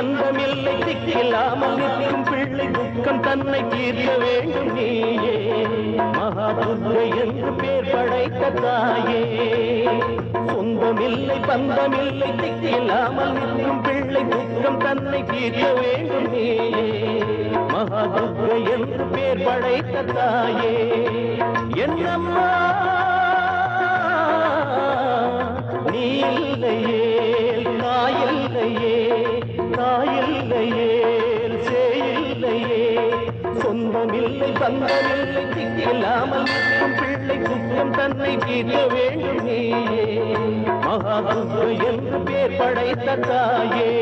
பந்தமில்லை திக்கில்லாமல் நிற்கும் பிள்ளை துக்கம் தன்னை தீர்க்க வேண்டும் நீயே மகா துர்க்கை என்று பேர் படைத்த தாயே சொந்தமில்லை பந்தமில்லை திக்கில்லாமல் நிற்கும் பிள்ளை துக்கம் தன்னை தீர்க்க வேண்டும் நீயே மகா துர்க்கை என்று பேர் படைத்த தாயே என்னம்மா நீ இல்லையே தாயில்லையே தாயில்லையே சேயில்லையே சொந்தமில்லை பந்தமில்லை திக்கில்லாமல் நிற்கும் பிள்ளை துக்கம் தன்னை தீர்க்க வேண்டும் நீயே மகா துர்க்கை என்று பேர் படைத்த தாயே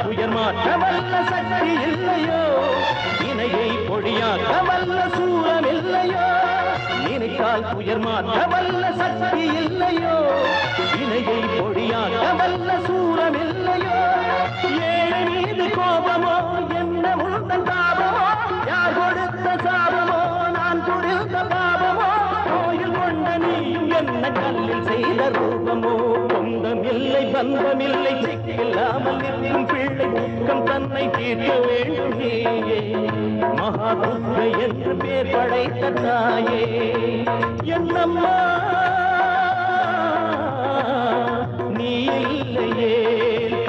உயர் மாற்ற வல்ல சக்தி இல்லையோ இணையை பொடியாக்க வல்ல சூரம் இல்லையோ நினைத்தால் உயர் மாற்ற வல்ல சக்தி இல்லையோ இணையை பொடியாக்க வல்ல சூரம் இல்லையோ ஏழை மீது கோபமோ என்ன உள்தன் தாபமோ யார் கொடுத்த சாபமோ நான் கொடுத்த பாபமோ கோயில் கொண்ட நீயும் என்ன கல்லில் செய்த ரூபமோ சொந்தமில்லை பந்தமில்லை சிக்கில்லாமல் நிற்கும் பிள்ளை துக்கம் தன்னை தீர்க்க வேண்டும் நீயே மகா துர்க்கை என்று பேர் படைத்த தாயே என்னம்மா நீ இல்லையே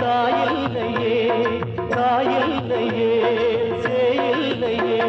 தாயில்லையே தாயில்லையே சேயில்லையே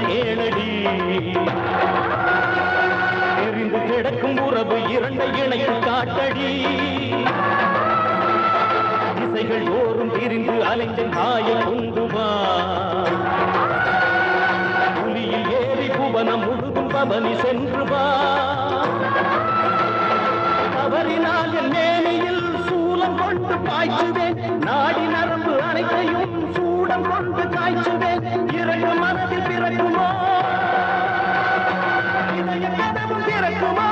கேளடி எரிந்து கிடக்கும் உறவு இரண்டை இணைத்து காட்டடி திசைகள் ஓரும் திரிந்து அலைந்த தாயை கொண்டு வா புலியில் ஏறி புவனம் முழுதும் பவனி சென்று வா தவறினால் என் மேனியில் சூலம் கொண்டு பாய்ச்சுவேன் நாடி நரம்பு அனைத்தையும் சூடம் கொண்டு காய்ச்சுவேன் இறங்கு மனதில் பிறக்குமோ இதய கதவும் திறக்குமா